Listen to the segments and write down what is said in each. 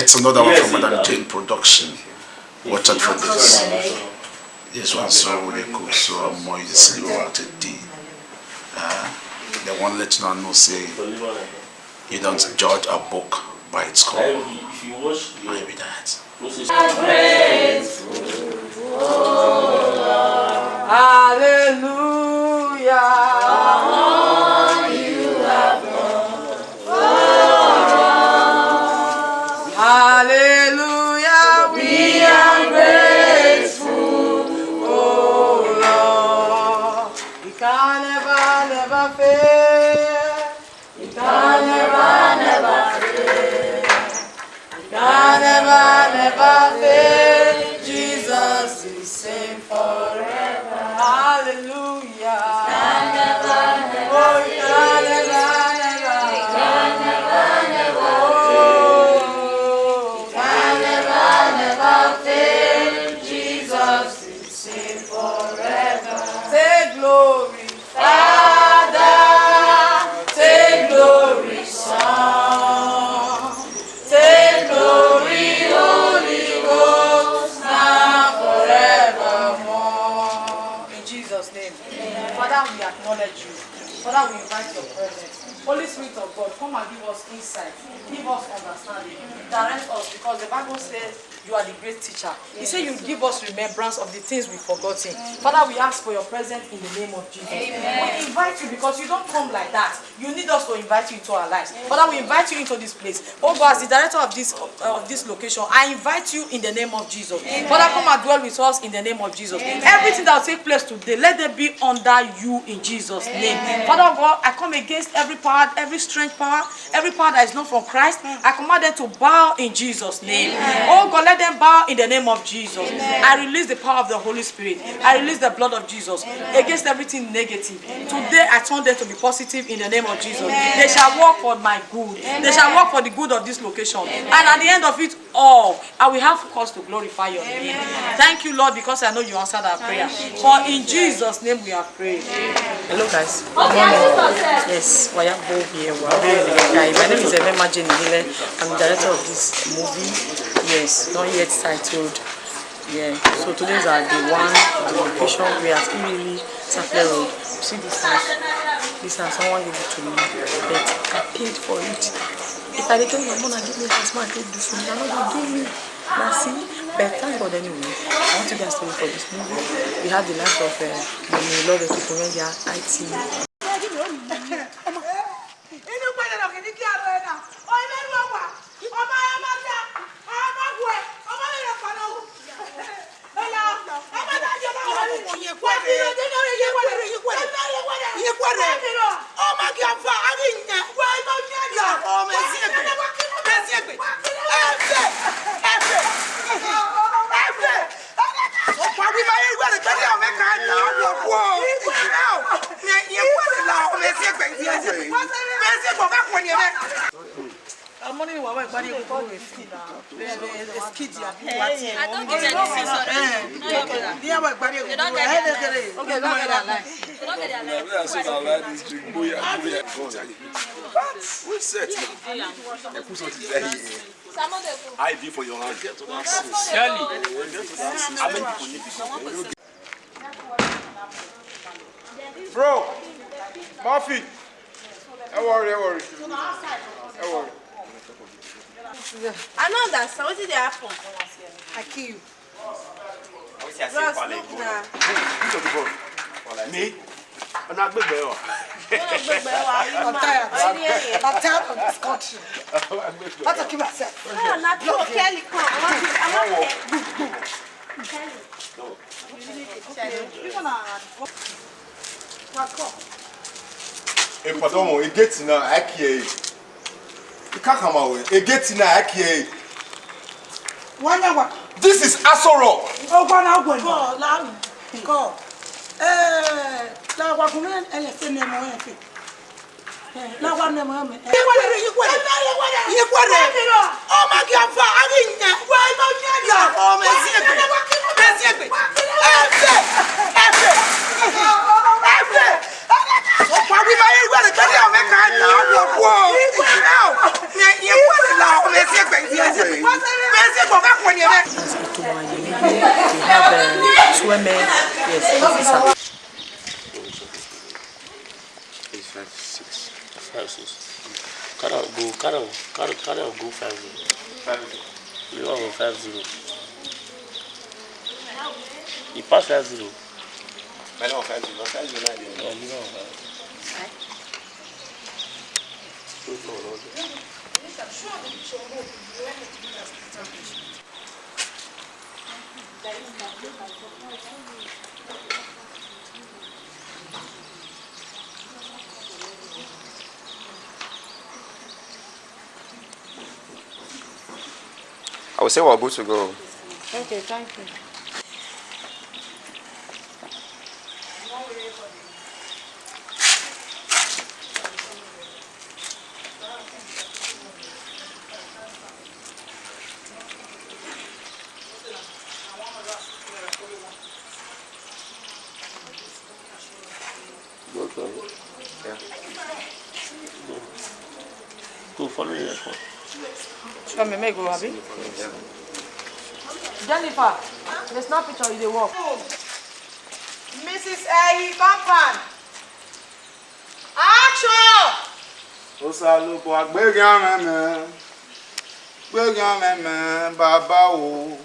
It's another one from Madam Jane Production. Watch out for this. This one so really cool. So I'm more using the one let you know say you don't judge a book by its cover. Maybe that. Hallelujah. Hallelujah, we are grateful, oh Lord. We can never fail. We can never fail. We can never fail. Jesus is same forever. Hallelujah. We can never take glory, Father, take glory, Son, take glory, Holy Ghost, now forevermore. In Jesus' name. Amen. Father, we acknowledge you. Father, we invite your presence. Holy Spirit of God, come and give us insight, give us understanding, direct us, because the Bible says you are the great teacher. He said you give us remembrance of the things we've forgotten. Father, we ask for your presence in the name of Jesus. Amen. We invite you because you don't come like that. You need us to invite you into our lives. Father, we invite you into this place. Oh God, as the director of this location, I invite you in the name of Jesus. Amen. Father, come and dwell with us in the name of Jesus. Amen. Everything that will take place today, let them be under you in Jesus' name. Amen. Father God, I come against every power, every strange power, every power that is not from Christ. I command them to bow in Jesus' name. Amen. Oh God, let them bow in the name of Jesus. Amen. I release the power of the Holy Spirit. Amen. I release the blood of Jesus. Amen. Against everything negative. Amen. Today I turn them to be positive in the name of Jesus. Amen. They shall work for my good. Amen. They shall work for the good of this location. Amen. And at the end of it all, I will have cause to glorify your name. Amen. Thank you, Lord, because I know you answered our prayer. For in Jesus' name we have prayed. Hello guys. Yes, my name is Emma Jane. I'm the director of this movie. Yes, not yet titled. Yeah, so today's our day one, the location. We are still really Sapler Road. See this house? This house, someone gave it to me, but I paid for it. If I tell my mom and give me a house, man, I take this money, I'm not going to give me. Now see, but thank God anyway. I want you guys to wait for this movie. We have the life of the Lord of people when they are IT. I be for your hand. Bro, Murphy. Don't worry. I know that. So what did they happen? I kill you. Ross, look now. Me? I'm not big girl. I'm tired. I'm tired of this country. I'll take myself. I'm not sure. Kelly, come. I'm Hey, pardon, it gets now. I can't. You can't come away. It gets now. I can't. This is Asoro. Oh, go now, go. Now, what can I say? Now, what name? Yes, officer. It's 5-6. 5-6. Carry go 5-0. You are 5-0. He passed 5-0. I know 5-0. I would say we're good to go. Okay, thank you. Go follow your phone. Come here, make go, Abby. Jennifer, the snap picture you dey walk. Mrs. Ehi, compound. Action! Osalupo agbegi ameme baba o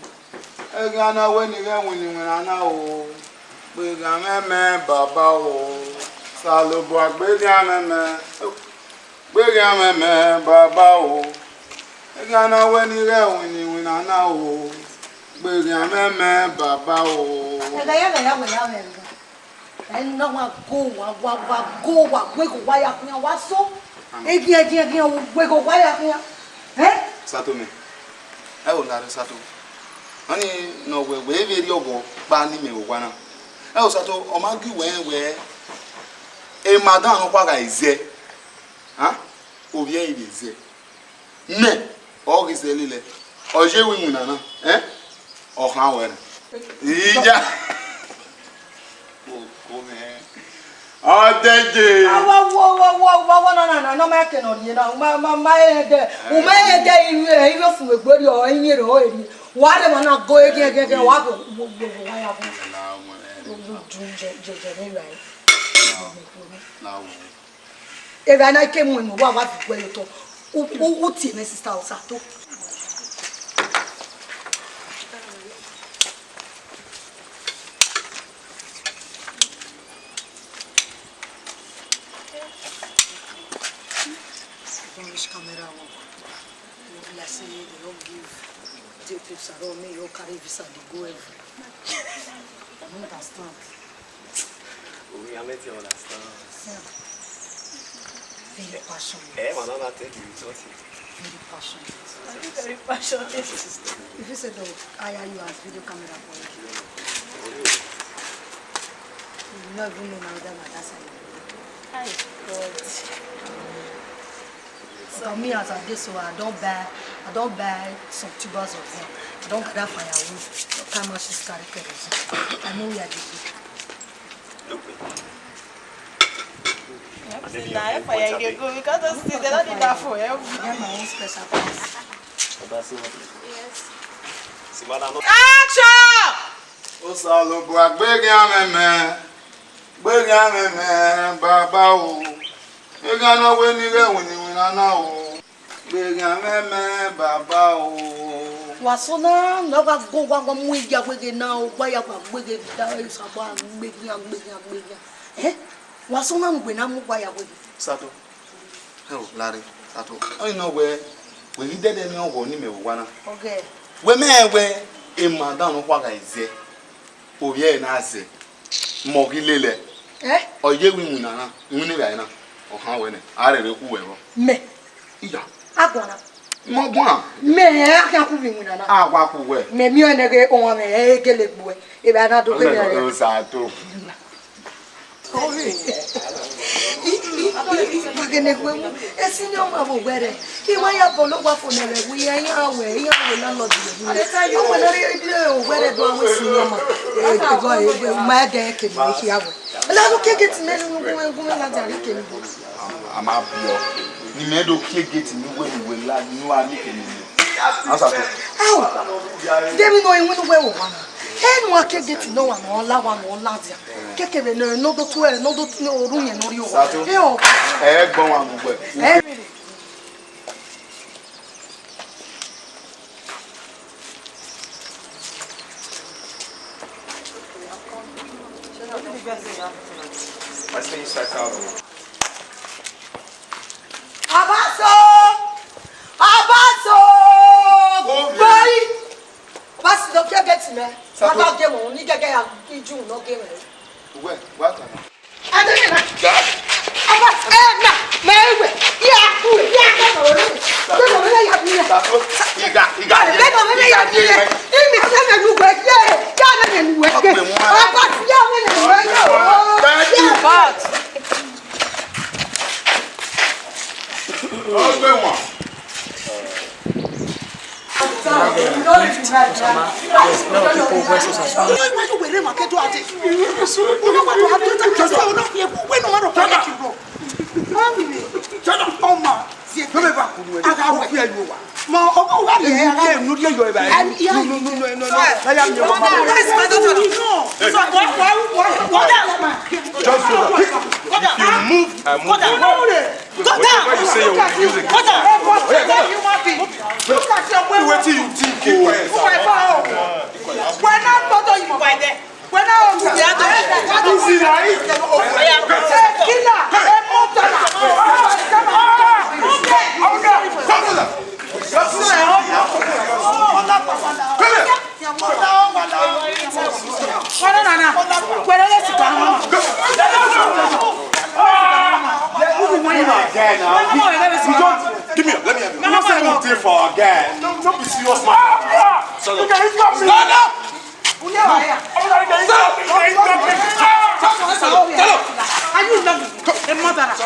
egi ana weni ge wini ana o agbegi ameme baba o salupo agbegi ameme baba o egi ana weni ge wini ana o agbegi ameme baba o no wa go we go wa ya kunya wa so egi we go wa ya kunya Sato me e o la Sato ani no we very ogo pa ni me o na e o Sato o ma gi we e madam no kwa ga ize ha o bi e ize ne o gi se lile o je wi na na o han we na ija Adeje. No make no you know my head. O my head you fu egbori o yin re o eri. Wa de na go again wa go wa ya bu. E ga na ke mu no wa fi gbe to. O ti me sister o sa to. Camera on. Let's say they don't give the tips around me, you carry visa, they go everywhere. I don't understand. We are making understand. Very passionate. Manana take you Very passionate. Very passionate. If you said, I hire you as video camera for you. You not even know now that that's how you do. Hi, God. For me as I did so I don't buy some tubers of them. I don't gather firewood. Look how much is carry kerosene. I know we are Fire go because those things they don't need that for you. I have my own special place. Action! Osalupo agbegi ameme baba o egi ana weni ge wini ana o agbegi ameme baba o Wasona no go mu ija gbege na o gba ya pa gbege da isaba gbege wasona ngbe na mu gba ya gbege Sato hello Larry Sato I know where we did any ogo ni me wana okay we e madam no kwa ga ize oye na aze mo gilele oye wi mu na nwuni ga na o han we ne are re ku we ro me ija agona mo gwa me aka ku bi mu na agwa ku we me mi o ne ge o wa me gele gbo e ba na do gele o Sato Magene gwe esi ni o ma bo gbere ki wa ya bo lo gwa fo ne re wi yan awe la lo di o mo na re ile o gbere do awon si ni o mo e go ma de ke ni ki awe la do ke get ne ni gwe la jare ke ni ama bio ni me do ke get ni we la ni wa ni ke ni asa to aw dem no yin we wo wa Hey, no, I can't get to know one or la one or lazia. Keke no do to no do no room and no you. Eh, go on. I say you start out. Abaso! Boy! Pass the get me. I'm not game on, you get a June, no game. Where? What? I don't know. Abas, Mary,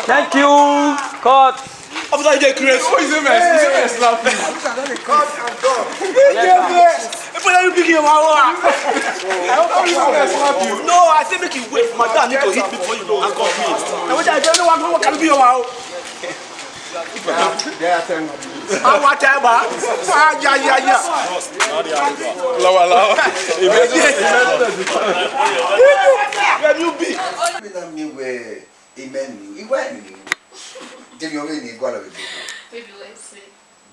Thank you. Cut. After you get crazy. Who is the mess? Is the mess laughing? Cut and go. No, I say make you wait. My dad need to hit before you know and cut me. And when I don't know what can be your wow. How much ever? Yeah. Lower. Where you be? Demi only ni gwala we book. Baby, let's see.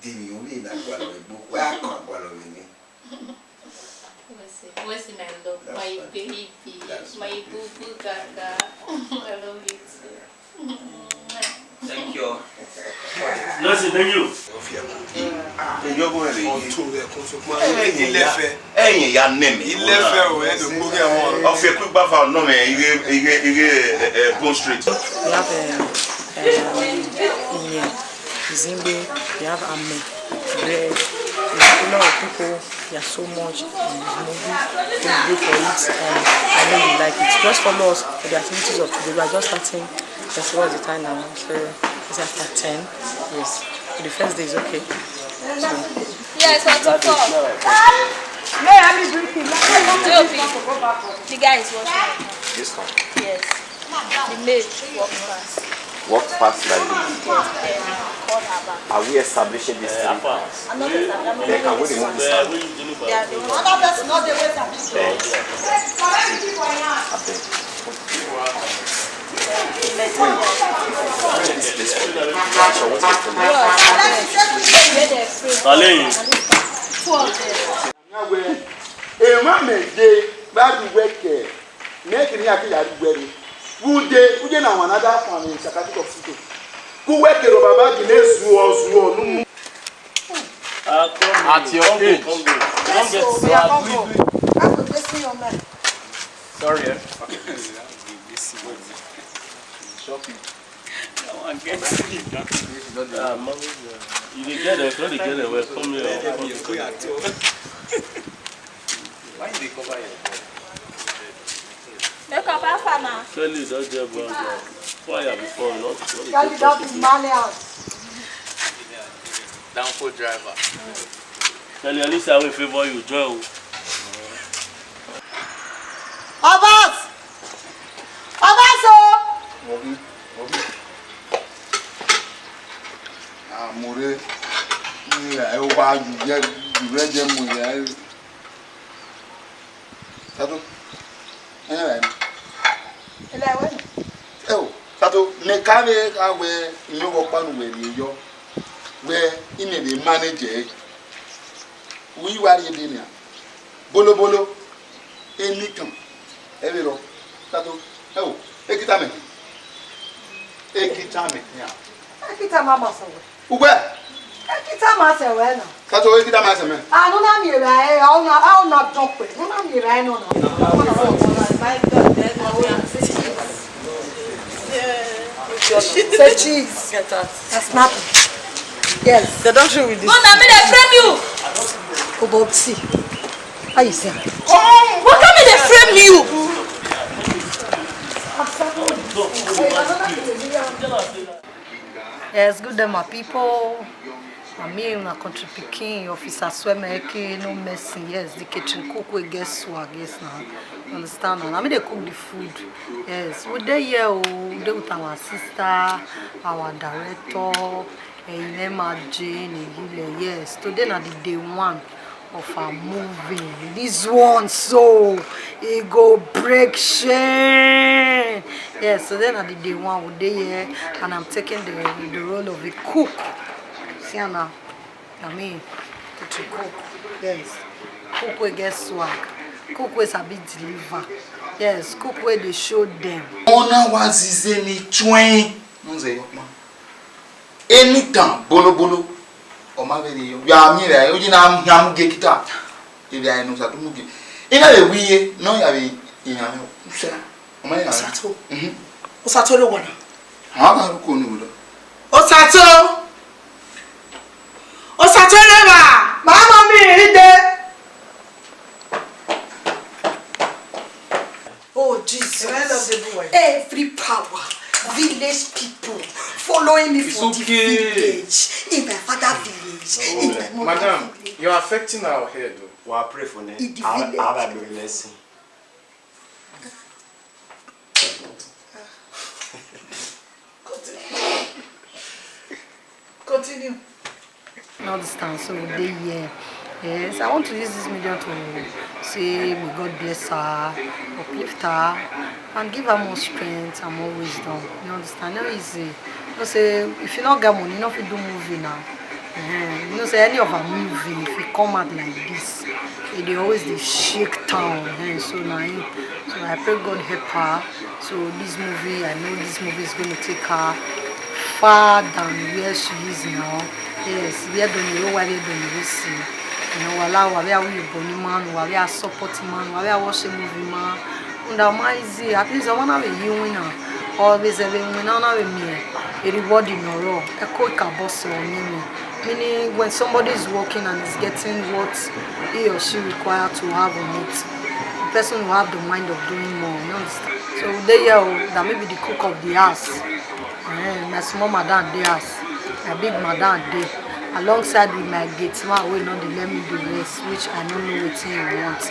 Demi only na gwala we book. Where I can't gwala we ni. What's my love? My baby, my boo gaga. I love you too. Thank you. Listen, thank you. You're going Ẹ̀yin ya name. Il est fait ouais de mourir moi. On fait quick bath no mais il Bond Street. We have Zimbe, we have Ame, Bread. A lot of people, there are so much in this movie. Don't go for it, and I know you like it. Just follow us for the activities of today. We are just starting. That's what's the time now. So it's after 10. Yes. So the first day is okay. So. Yes, what's up? May I be drinking? The guy is watching. This one. Yes. The maid walk fast. Walk fast like this. Call her back. Are we establishing this thing? I'm not They can win the movie. They are the one. Another person not the way that Uje na another family in Sakati of City. Who work the Baba Guinness was At your age. Don't get Sorry, eh? shopping. You get it, when you get it, we'll come here. Why did they cover it? Make up our farmer. Kelly, that's their brother. Fire before, not Kelly, that is Malian. Downfall driver. Kelly, at least I will favor you, Joe. Abbas! Obi. Amore. Ni I over you get you read them with Sato. Anyway. Eleven. Oh, Sato, ne kave ka we nyo go panu we ni yo. Where in the manager. We were in dinner. Bolo bolo. Anything. Every row. Sato. Oh, ekitame. Ekitame. Yeah. Ekitama masawe. Ugwe. Ekitama masawe na. Sato ekitama masawe. Ah, no na mi ra e, I will not jump it. No na mi ra e no na. Say cheese. Get out. That's nothing. Yes. They don't show with this. No, na me dey frame you. Obopsi. How you say? What come me dey frame you? Yes, good day, my people. I mean, my country Peking, officer Swemeke, no messy. Yes, the kitchen cook we get swag, yes, now. Understand? And I mean, they cook the food. Yes, we there here, we there with our sister, our director, Emma Jane, yes. Today, na the day one of our movie. This one, so it go break chain. Yes, so then at the day one, we there here, and I'm taking the role of a cook. See now, I mean, to cook, yes. Cook we get swag. Cook we sabi deliver. Yes, cook where they show them. Ona was any twin. No say man. Anytime bolo bolo. O ma be yo. Ya mi ra, o ji na am ge kita. E bi ai no sa to mu ge. Ina le wiye, no ya be iyan me. Usa. O ma ya. Osato. Osato le wona. Ha ga ru ko ni wo. Osato. Osato le ba. Mama mi ide. Oh Jesus. Every power, village people following me from the village. In my father village. In my mother Madam, village. you're affecting our head. Well, I pray for them. In the village. I'll be blessing. Continue. You understand? So they here. Yes, I want to use this medium to say may God bless her, uplift her, and give her more strength and more wisdom. You understand? Not easy. You know, say if you not get money, you not fit do movie now. You know, say any of her movie, if you come out like this, they always they shake town. So now, so I pray God help her. So this movie, I know this movie is going to take her far than where she is now. Yes, we are doing the why we are doing this. You know, allow we are bonny man, we are supporting man, we are watching movie man. And I'm easy. At least I wanna be you winner. Always every winner now with me. A reward in a row. A quick boss on me. Meaning when somebody is working and is getting what he or she required to have on it, the person will have the mind of doing more. You understand? So they that maybe the cook of the house. My small madam the house. My big madam there. Alongside with my gate man will not let me do this, which I don't know what you want.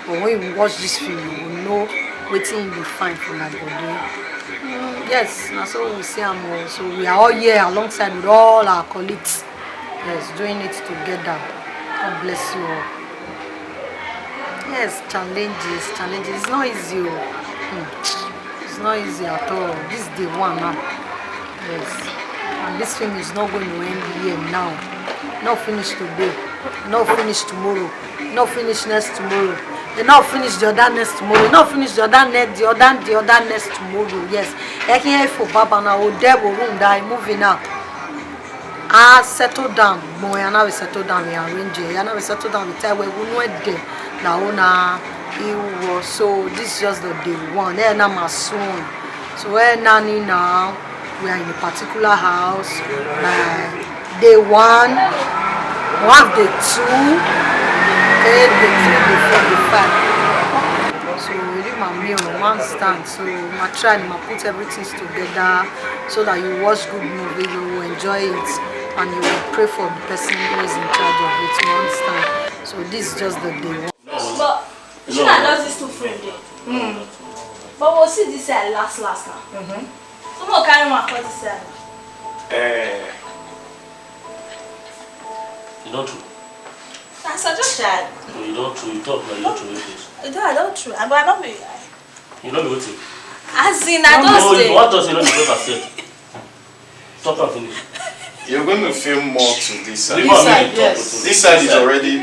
But when you watch this film, you will know what you will find for my body. Yes, that's what we see. So we are all here alongside with all our colleagues. Yes, doing it together. God bless you all. Yes, challenges. It's not easy. It's not easy at all. This is the one now. Yes. And this film is not going to end here now. Not finished today. Not finished tomorrow. Not finished next tomorrow. They not finish the other next tomorrow. Not finish the other next, the other next tomorrow. Yes. I can hear for Baba now. Oh, devil room that I'm moving now. I settle down. Boy, I now we settle down. We arrange it. I now we settle down. We tell we know it there. Now na it was so. This is just the day one. Then I'm a soon. So we're nanny now. We are in a particular house. Day one, day two, day three, day four, day five. So we do my meal on one stand. So I try and put everything together so that you watch good movie, you will enjoy it, and you will pray for the person who is in charge of it. You understand? So this is just the day one. But you know, I this two friend there. But we'll see this last now. Some more carry my 47. You know true. That's As I just tried. No, you don't true. You talk like you don't true this. I don't true. But I don't be. You don't be waiting. As in, I don't No, stay. you want us to know the paper said. Stop and finish. You're going to film more to this side. Yes. This side is already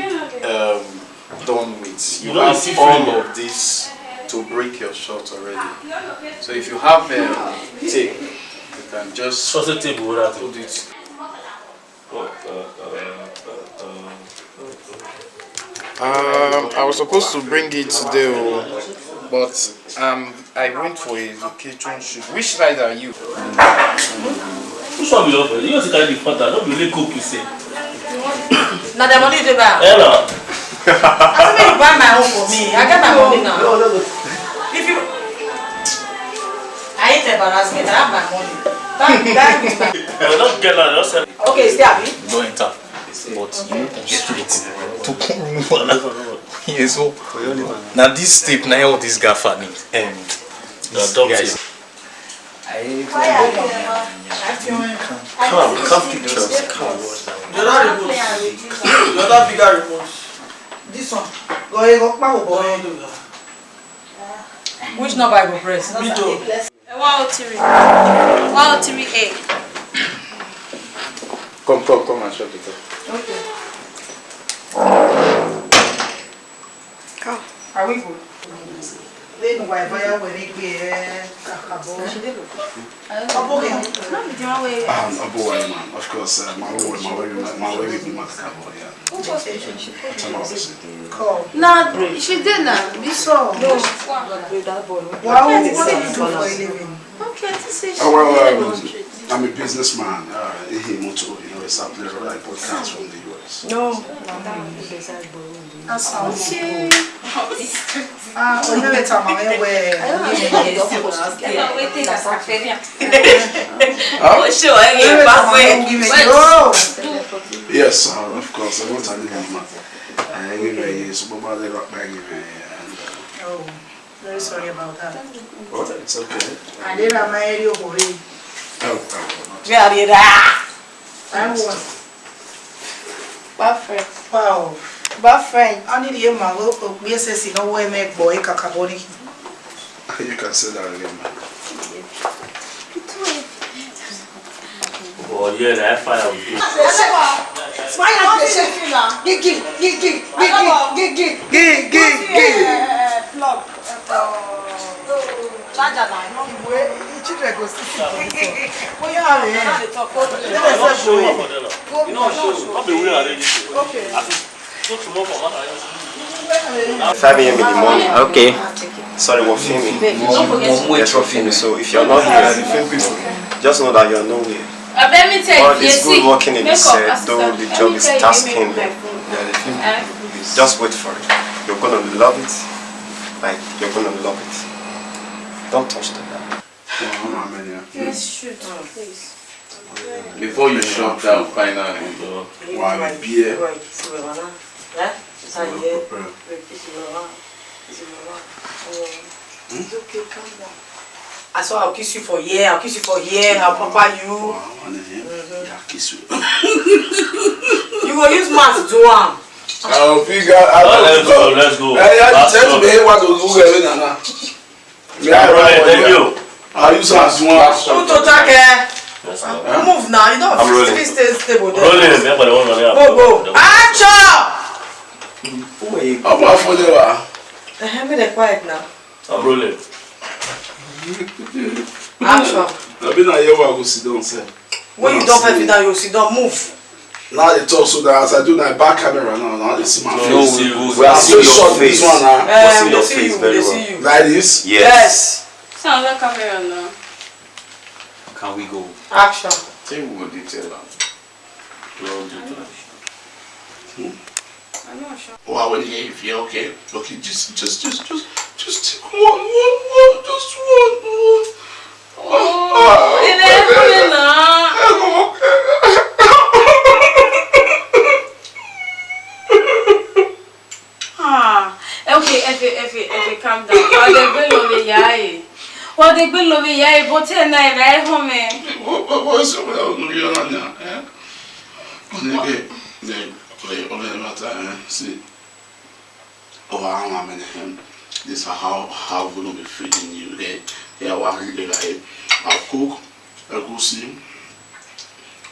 done with. You don't have see all film. of this to break your shot already. So if you have tape, you can just Sausage table with that. put it. I was supposed to bring it today, but I went for a vacation shoot. Which side are you? Which one will offer? You also carry the fanta. Don't really cook, you say. Now the money they buy. Ella. I think you buy my own for me. I get my money now. If you, I hate embarrassment. I have my money. That with my. Don't get that. Just say. Okay, stay happy. Don't enter. But you need to straight to come remove. Yes, so now this tape, now all this gaffer need. Guys. Come pictures. Come. The other bigger remote. This one. Which number I go press? Me too. 103. 103A. Come and shut it up. Okay. Are we good? Then why fire when it be man. Of course, my way with my cowboy. No, she didn't. We saw. Wow, what did you do for a living? Okay, this is. Oh, well, I'm a businessman. It's up there like podcasts from the US. No. Yes, of course. I want to live I give a super body rock bag. Oh, very sorry about that. Oh, it's okay. I did a marry over here. Oh, Yeah, I did that. I was. Buffet. Wow. Buffet. I need to my local BSS in a way make boy kakaboni. you can say that again, man. Oh, yeah, that fire will do. Smile at the shaking now. Gig. Plug. Charger now. Children go see. Oh yeah, You know, I'll be weird. okay. 5 a.m. in the morning. Okay. Sorry, we're filming. Yes, we're filming. So if you're not here, just know that you're nowhere. Let me tell you. All this good working in the set, though the job is tasking them. Just wait for it. You're gonna love it. Like, you're gonna love it. Don't touch the dial. Yes, shoot, please. Before you shut down finally. Why beer? It's okay, calm down. I saw I'll kiss you for a year, I'll pamper you. Yeah, kiss you. You will use mouth to do one. I'll figure out. Let's go. Hey, I tell you, hey, what to do here now? Thank you. I'll use as one. Who to take move now, you don't stay stable there. Rolling, Go. Action! I'm not for the Be the quiet now. I'm rolling. Action. I've been here where I go sit down, sir. When you don't have it down, you sit down, move. Now they talk so that as I do my back camera now they see my face. No, we are so short this one now. We'll see your face very well. Like this? Yes. Sound like camera now. Can we go? Action. Say we will detail that. I'm not sure. Oh, when you feel okay. Okay, just take one, just one. Okay, if you calm down. Oh, they been over yai. Oh, they been over yai. But then I right home. What's the matter? Okay, matter. See, I'm this is how we're gonna be feeding you. Okay, yeah, I'll cook, I'll go see,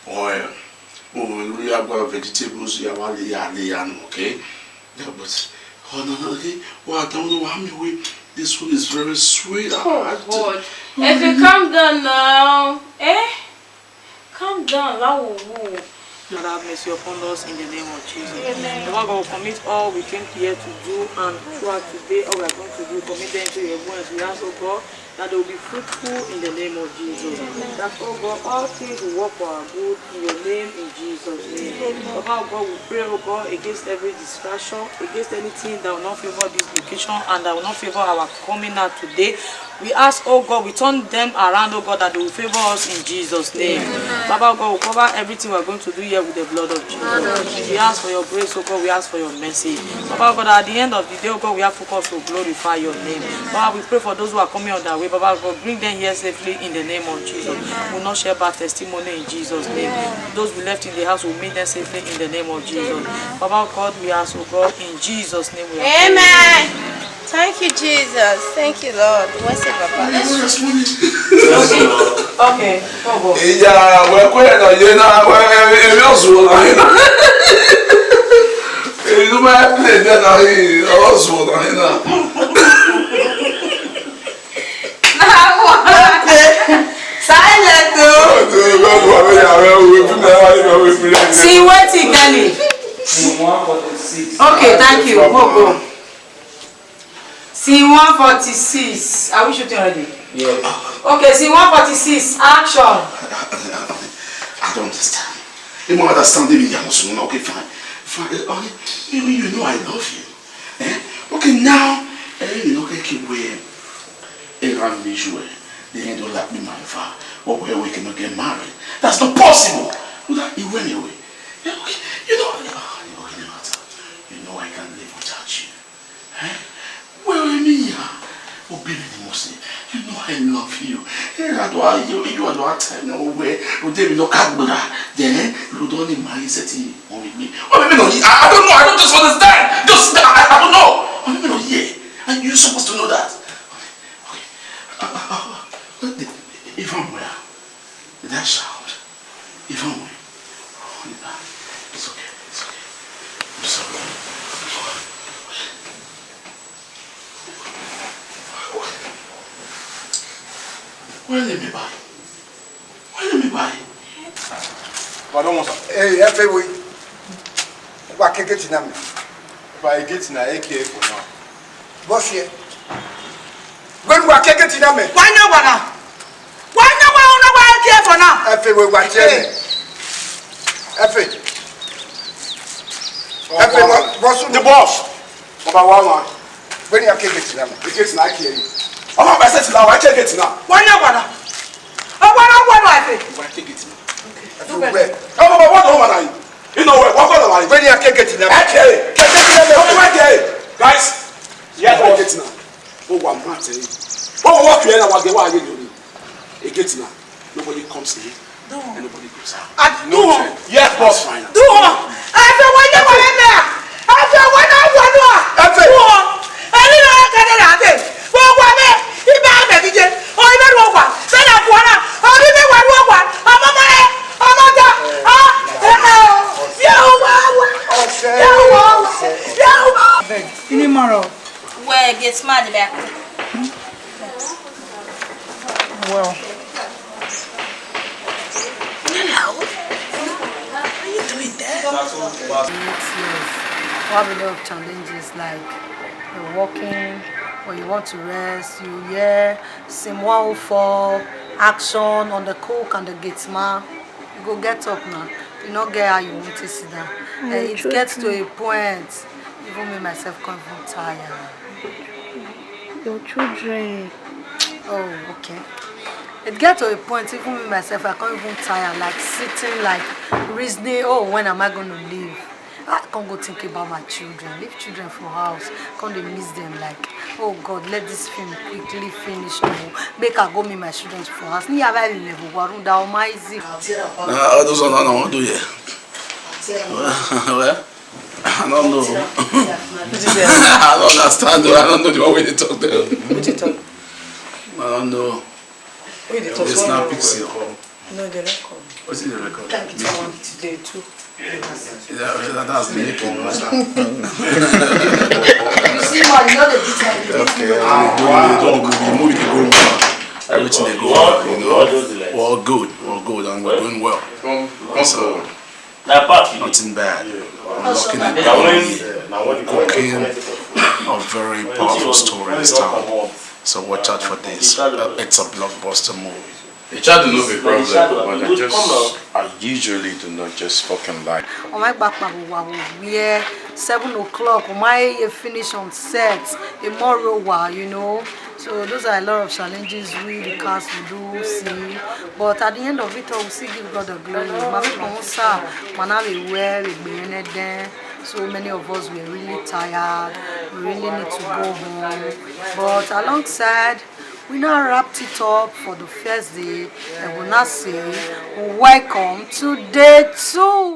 or we have got vegetables. You have okay. Yeah, but okay. Well, I don't know how many. This one is very sweet. Oh God! If you calm down now, calm down. Lord, have mercy upon us in the name of Jesus. Amen. Lord God, will commit all we came here to do and throughout today, all we are going to do, commit them to your hands. We ask, oh God, that they will be fruitful in the name of Jesus. Amen. That, oh God, all things will work for our good in your name, in Jesus' name. Oh God, we pray, oh God, against every distraction, against anything that will not favor this location and that will not favor our coming out today. We ask, oh God, we turn them around, oh God, that they will favor us in Jesus' name. Baba, oh God, we cover everything we are going to do here with the blood of Jesus. We ask for your grace, oh God, we ask for your mercy. Baba, oh God, at the end of the day, oh God, we have focus to glorify your name. Baba, we pray for those who are coming on their way. Baba, God, bring them here safely in the name of Jesus. We will not share bad testimony in Jesus' name. Those we left in the house will meet them safely in the name of Jesus. Baba, God, we ask, oh God, in Jesus' name we are Amen. Thank you, Jesus. Thank you, Lord. What's it, Papa? Okay. Yeah, we're quite a year we're also lying. You might play that I also lying. Silent, see what he can. Okay, thank you. Go. Scene 146. Are we shooting already? Yeah. Okay, scene 146. Action. I don't understand. You don't understand me. Okay, fine. You know I love you. Okay, now, you know, keep way. They don't like me, my father. Or where we cannot get married. That's not possible. You went away. Okay, you know I can't live without you. Well, me, oh, baby, you know I love you. You are the time now where you no camera. Then you don't need my city with me. Oh, maybe no, I don't know. I don't just understand. I don't know. Oh, maybe no, yeah. And you're supposed to know that. Okay. If I'm well, that sound. If I'm well, it's okay. I'm sorry. Why let me buy? Pardon moi ça. Eh, elle fait oui. On va quelque chose n'aime. Pas quelque na eke pour moi. Bossier. When we quelque chose n'aime. Why eke for now? Elle fait oui, voiture. Elle fait. Elle fait boss. The boss. Papa Wama. When you quelque chose n'aime. Quelque chose na eke. I'm not going to now. I can't get it now. Why not? I think. I can't get it now. Oh, what woman are you? You know what? What are you? When you can't get it now. I can't get it. Guys, yes, I get it now. Oh, one man tell you. Oh, what you are why are you doing? I get it now. Nobody comes in. And nobody goes out. Do one. Yes, boss. Fine. Do one. I feel one there. I feel one there. I feel one. I didn't know I got it. Where gets mad back? Well. What are you doing there? We have a lot of challenges like you're walking or you want to rest, you hear scene 104, action on the cook and the gatesman. You go get up now. You not get how you want to sit down. It gets to a point, even me myself can't even tired. Your children. Oh, okay. It gets to a point, even me myself, I can't even tire, like sitting, like reasoning, oh, when am I going to leave? I can't go think about my children. Leave children for house. Can't they miss them? Like, oh God, let this film quickly finish. Make I go meet my children for house. Ni have I level warun da o my easy. Those are not do yeah. I don't know. I don't understand. I don't know the way they talk there. What you talk? I don't know. It's not Pixie. No, the record. What's in the record? Today too. That's the making. You see, man, you know the detail. The movie they go well. Everything they go well, you know. We're all good. We're good and we're doing well. So, nothing bad. I'm looking at cooking a very powerful story this time. So watch out for this. It's a blockbuster movie. The child will not be a problem, but I usually do not just fucking lie. On my back, we're 7 o'clock. On my finish on set tomorrow, you know. So those are a lot of challenges we the cast will do see. But at the end of it all, we still give God the glory. So many of us were really tired. We really need to go home. But alongside, we now wrapped it up for the first day and we'll now say welcome to day 2.